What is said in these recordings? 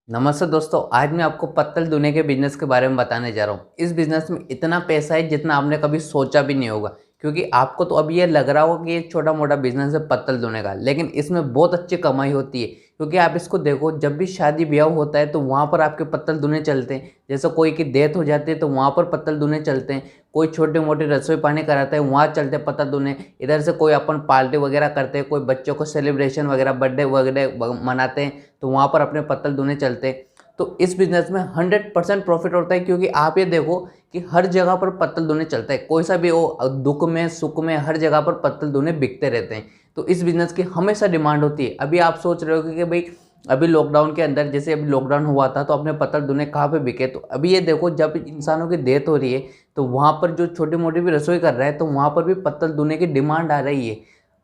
नमस्ते दोस्तों, आज मैं आपको पत्तल दूने के बिज़नेस के बारे में बताने जा रहा हूँ। इस बिज़नेस में इतना पैसा है जितना आपने कभी सोचा भी नहीं होगा, क्योंकि आपको तो अभी ये लग रहा होगा कि ये छोटा-मोटा बिज़नेस है पत्तल दूने का, लेकिन इसमें बहुत अच्छी कमाई होती है। क्योंकि आप इसको देखो, जब भी शादी-ब्याह होता है तो वहाँ पर आपके पत्तल दूने चलते हैं। जैसे कोई की डेथ हो जाती है तो वहाँ पर पत्तल दूने चलते हैं। कोई छोटी-मोटी रसोई-पानी कराता है, वहाँ चलते हैं पत्तल दूने। इधर से कोई अपन पार्टी वगैरह करते हैं, कोई बच्चों को सेलिब्रेशन वगैरह बर्थडे वगैरह मनाते हैं, तो वहाँ पर अपने पत्तल दूने चलते हैं। तो इस बिज़नेस में 100% प्रॉफ़िट होता है, क्योंकि आप ये देखो कि हर जगह पर पत्तल दूने चलता है। कोई सा भी हो, दुःख में, सुख में, हर जगह पर पत्तल दूने बिकते रहते हैं। तो इस बिज़नेस की हमेशा डिमांड होती है। अभी आप सोच रहे हो कि भई अभी लॉकडाउन के अंदर, जैसे अभी लॉकडाउन हुआ था तो अपने पत्तल दूने कहाँ पे बिके? तो अभी ये देखो, जब इंसानों की डेथ हो रही है तो वहाँ पर जो छोटी-मोटी भी रसोई कर रहा है तो वहाँ पर भी पत्तल दूने की डिमांड आ रही है।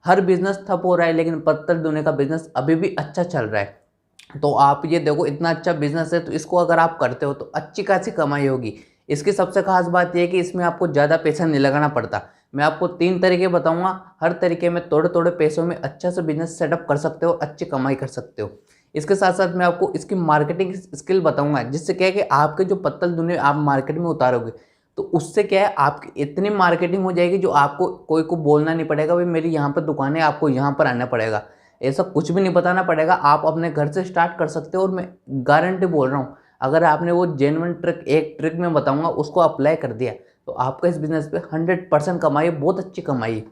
हर बिज़नेस ठप हो रहा है, लेकिन पत्तल दूने का बिज़नेस अभी भी अच्छा चल रहा है। तो आप ये देखो, इतना अच्छा बिज़नेस है तो इसको अगर आप करते हो तो अच्छी खासी कमाई होगी। इसकी सबसे ख़ास बात ये है कि इसमें आपको ज़्यादा पैसा नहीं लगाना पड़ता। मैं आपको 3 तरीके बताऊँगा, हर तरीके में थोड़े-थोड़े पैसों में अच्छा सा बिज़नेस सेटअप कर सकते हो, अच्छी कमाई कर सकते हो। इसके साथ-साथ मैं आपको इसकी मार्केटिंग स्किल बताऊँगा, जिससे क्या है कि आपके जो पत्तल दुनिया आप मार्केट में उतारोगे, तो उससे क्या है, आपकी इतनी मार्केटिंग हो जाएगी जो आपको कोई को बोलना नहीं पड़ेगा, भाई मेरी यहाँ पर दुकान है, आपको यहाँ पर आना पड़ेगा। ऐसा कुछ भी नहीं बताना पड़ेगा, आप अपने घर से स्टार्ट कर सकते हो। और मैं गारंटी बोल रहा हूँ, अगर आपने वो जेन्युइन ट्रिक, एक ट्रिक मैं बताऊँगा, उसको अप्लाई कर दिया तो आपका इस बिज़नेस पे 100% कमाई है, बहुत अच्छी कमाई है।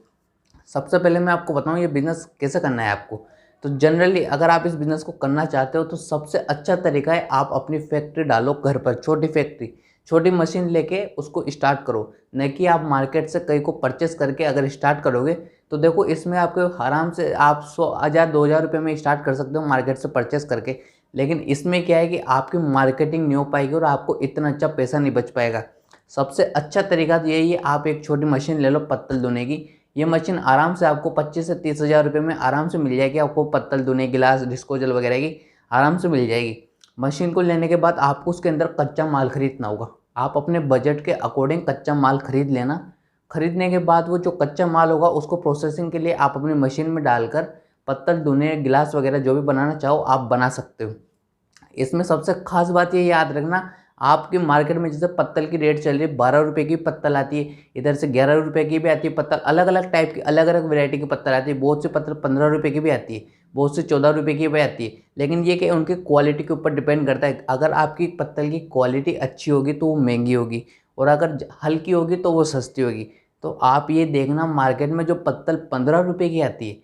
सबसे पहले मैं आपको बताऊँ ये बिज़नेस कैसे करना है आपको। तो जनरली अगर आप इस बिज़नेस को करना चाहते हो तो सबसे अच्छा तरीका है, आप अपनी फैक्ट्री डालो घर पर, छोटी फैक्ट्री, छोटी मशीन लेके उसको स्टार्ट करो। न कि आप मार्केट से कहीं को परचेस करके अगर स्टार्ट करोगे तो देखो, इसमें आपको आराम से आप 100,000 2,000 रुपये में स्टार्ट कर सकते हो मार्केट से परचेस करके। लेकिन इसमें क्या है कि आपकी मार्केटिंग नहीं हो पाएगी और आपको इतना अच्छा पैसा नहीं बच पाएगा। सबसे अच्छा तरीका तो यही है, आप एक छोटी मशीन ले लो पत्तल धोने की। ये मशीन आराम से आपको 25 से 30,000 रुपये में आराम से मिल जाएगी। आपको पत्तल धोने, गिलास, डिस्पोजल वगैरह की आराम से मिल जाएगी। मशीन को लेने के बाद आपको उसके अंदर कच्चा माल खरीदना होगा। आप अपने बजट के अकॉर्डिंग कच्चा माल खरीद लेना। खरीदने के बाद वो जो कच्चा माल होगा उसको प्रोसेसिंग के लिए आप अपनी मशीन में डालकर पत्तल धोने, गिलास वगैरह जो भी बनाना चाहो आप बना सकते हो। इसमें सबसे खास बात ये याद रखना, आपकी मार्केट में जैसे पत्तल की रेट चल रही है, 12 रुपये की पत्तल आती है, इधर से 11 रुपये की भी आती है पत्तल। अलग अलग टाइप की, अलग अलग वैरायटी की पत्तल आती है। बहुत सी पत्तल 15 रुपये की भी आती है, बहुत सी 14 रुपये की भी आती है। लेकिन ये कि उनकी क्वालिटी के ऊपर डिपेंड करता है। अगर आपकी पत्तल की क्वालिटी अच्छी होगी तो वो महंगी होगी, और अगर हल्की होगी तो वो सस्ती होगी। तो आप ये देखना, मार्केट में जो पत्तल 15 रुपये की आती है,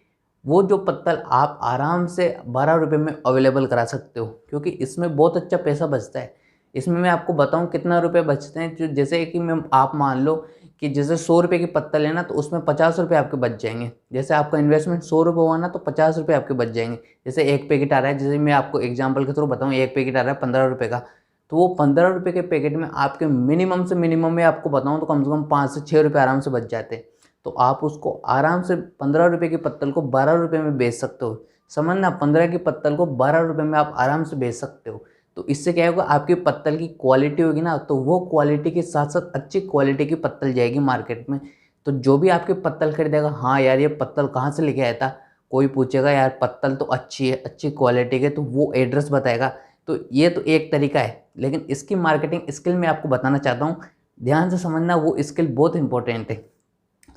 वो जो पत्तल आप आराम से 12 रुपये में अवेलेबल करा सकते हो, क्योंकि इसमें बहुत अच्छा पैसा बचता है। इसमें मैं आपको बताऊं कितना रुपए बचते हैं। जो जैसे कि मैं, आप मान लो कि जैसे 100 रुपये की पत्तल है ना, तो उसमें 50 रुपये आपके बच जाएंगे। जैसे आपका इन्वेस्टमेंट 100 रुपये हुआ ना, तो 50 रुपये आपके बच जाएंगे। जैसे एक पैकेट आ रहा है, जैसे मैं आपको एग्जाम्पल के थ्रू बताऊँ, एक पैकेट आ रहा है 15 रुपये का, तो वो 15 रुपये के पैकेट में आपके मिनिमम से मिनिमम में आपको बताऊँ तो कम से कम 5 से 6 रुपये आराम से बच जाते हैं। तो आप उसको आराम से 15 रुपये की पत्तल को 12 रुपये में बेच सकते हो। समझना, 15 की पत्तल को 12 रुपये में आप आराम से बेच सकते हो। तो इससे क्या होगा, आपकी पत्तल की क्वालिटी होगी ना, तो वो क्वालिटी के साथ साथ अच्छी क्वालिटी की पत्तल जाएगी मार्केट में। तो जो भी आपकी पत्तल खरीदेगा, हाँ यार ये पत्तल कहाँ से लेके आया था, कोई पूछेगा यार पत्तल तो अच्छी है, अच्छी क्वालिटी के, तो वो एड्रेस बताएगा। तो ये तो एक तरीका है, लेकिन इसकी मार्केटिंग स्किल मैं आपको बताना चाहता हूँ। ध्यान से समझना, वो स्किल बहुत इंपॉर्टेंट है।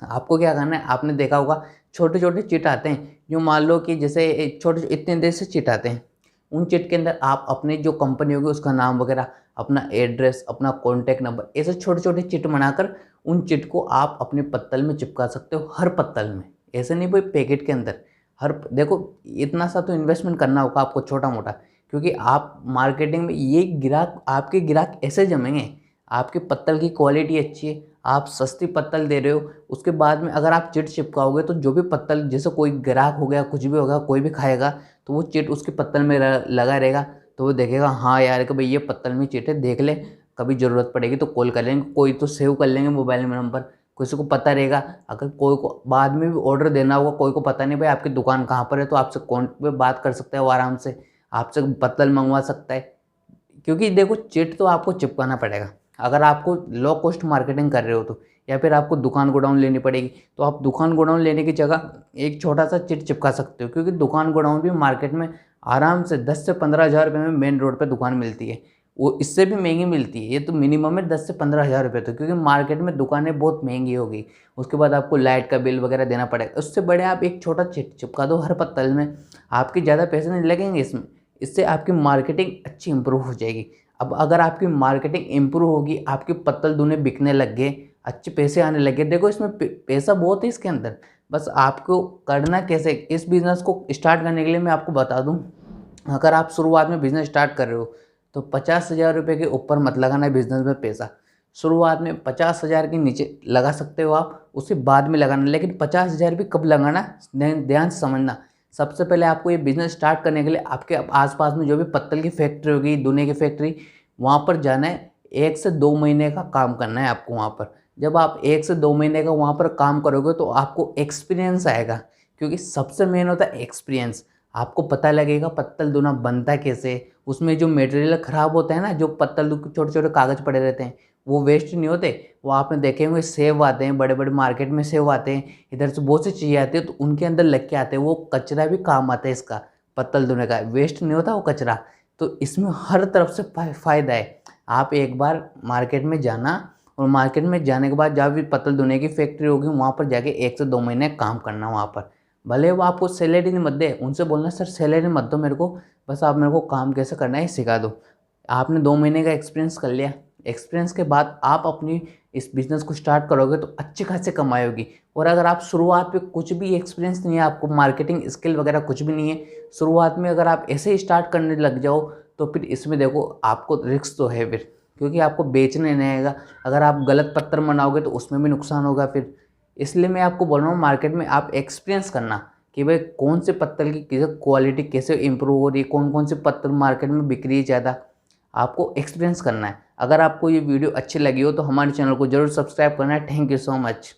आपको क्या करना है, आपने देखा होगा छोटे छोटे चिट आते हैं, जो मान लो कि जैसे छोटे इतने देर से चिट आते हैं। उन चिट के अंदर आप अपनी जो कंपनी होगी उसका नाम वगैरह, अपना एड्रेस, अपना कॉन्टैक्ट नंबर, ऐसे छोटे छोटे चिट बनाकर उन चिट को आप अपने पत्तल में चिपका सकते हो, हर पत्तल में। ऐसे नहीं कोई पैकेट के अंदर, हर देखो, इतना सा तो इन्वेस्टमेंट करना होगा आपको छोटा मोटा, क्योंकि आप मार्केटिंग में ये ग्राहक, आपके ग्राहक ऐसे जमेंगे। आपकी पत्तल की क्वालिटी अच्छी है, आप सस्ती पत्तल दे रहे हो, उसके बाद में अगर आप चिट चिपकाओगे तो जो भी पत्तल, जैसे कोई ग्राहक हो गया, कुछ भी होगा, कोई भी खाएगा तो वो चिट उसकी पत्तल में लगा रहेगा। तो वो देखेगा, हाँ यार कि भाई ये पत्तल में चिट है, देख ले, कभी ज़रूरत पड़ेगी तो कॉल कर लेंगे, कोई तो सेव कर लेंगे मोबाइल में नंबर, किसी को पता रहेगा। अगर कोई को बाद में भी ऑर्डर देना होगा, कोई को पता नहीं भाई आपकी दुकान कहाँ पर है, तो आपसे कौन पे बात कर सकता है, वो आराम से आपसे पत्तल मंगवा सकता है। क्योंकि देखो, चिट तो आपको चिपकाना पड़ेगा। अगर आपको लो कॉस्ट मार्केटिंग कर रहे हो तो, या फिर आपको दुकान गोडाउन लेनी पड़ेगी, तो आप दुकान गोडाउन लेने की जगह एक छोटा सा चिट चिपका सकते हो, क्योंकि दुकान गोडाउन भी मार्केट में आराम से 10 से 15,000 रुपये में मेन रोड पे दुकान मिलती है। वो इससे भी महंगी मिलती है, ये तो मिनिमम है 10 से 15,000 रुपये तो, क्योंकि मार्केट में दुकानें बहुत महंगी होगी। उसके बाद आपको लाइट का बिल वगैरह देना पड़ेगा। उससे बड़े आप एक छोटा चिट चिपका दो हर पत्तल में, आपके ज़्यादा पैसे नहीं लगेंगे इसमें। इससे आपकी मार्केटिंग अच्छी इंप्रूव हो जाएगी। अब अगर आपकी मार्केटिंग इंप्रूव होगी, आपके पत्तल दूने बिकने लग गए, अच्छे पैसे आने लगे, देखो इसमें पैसा बहुत है इसके अंदर। बस आपको करना कैसे, इस बिज़नेस को स्टार्ट करने के लिए मैं आपको बता दूं, अगर आप शुरुआत में बिज़नेस स्टार्ट कर रहे हो तो 50,000 रुपये के ऊपर मत लगाना है बिज़नेस में पैसा। शुरुआत में 50,000 के नीचे लगा सकते हो आप, उसके बाद में लगाना। लेकिन 50,000 भी कब लगाना, ध्यान से समझना। सबसे पहले आपको ये बिज़नेस स्टार्ट करने के लिए आपके आसपास में जो भी पत्तल की फैक्ट्री होगी, दूने की फैक्ट्री, वहाँ पर जाना है। 1 से 2 महीने का काम करना है आपको वहाँ पर। जब आप 1 से 2 महीने का वहाँ पर काम करोगे तो आपको एक्सपीरियंस आएगा, क्योंकि सबसे मेन होता है एक्सपीरियंस। आपको पता लगेगा पत्तल दूना बनता कैसे, उसमें जो मटेरियल ख़राब होता है ना, जो पत्तल छोटे छोटे कागज़ पड़े रहते हैं वो वेस्ट नहीं होते। वो आपने देखे होंगे सेव आते हैं, बड़े बड़े मार्केट में सेव आते हैं, इधर से बहुत सी चीज़ें आती है तो उनके अंदर लग के आते हैं। वो कचरा भी काम आता है इसका, पत्तल धोने का, वेस्ट नहीं होता वो कचरा। तो इसमें हर तरफ से फ़ायदा है। आप एक बार मार्केट में जाना, और मार्केट में जाने के बाद जहाँ भी पत्तल धोने की फैक्ट्री होगी वहाँ पर जाके 1 से 2 महीने काम करना वहाँ पर। भले वो आपको सैलरी नहीं मत दे, उनसे बोलना सर सैलरी मत दो मेरे को, बस आप मेरे को काम कैसे करना है सिखा दो। आपने 2 महीने का एक्सपीरियंस कर लिया, एक्सपीरियंस के बाद आप अपनी इस बिज़नेस को स्टार्ट करोगे तो अच्छी खासी कमाई होगी। और अगर आप शुरुआत पे कुछ भी एक्सपीरियंस नहीं है, आपको मार्केटिंग स्किल वगैरह कुछ भी नहीं है, शुरुआत में अगर आप ऐसे ही स्टार्ट करने लग जाओ तो फिर इसमें देखो आपको रिस्क तो है फिर, क्योंकि आपको बेचने नहीं आएगा। अगर आप गलत पत्थर बनाओगे तो उसमें भी नुकसान होगा फिर। इसलिए मैं आपको बोल रहा हूँ मार्केट में आप एक्सपीरियंस करना कि भाई कौन से पत्तल की क्वालिटी कैसे इंप्रूव हो रही है, कौन कौन से पत्तल मार्केट में बिक रही है ज़्यादा, आपको एक्सपीरियंस करना है। अगर आपको ये वीडियो अच्छी लगी हो तो हमारे चैनल को जरूर सब्सक्राइब करना है। Thank you so much.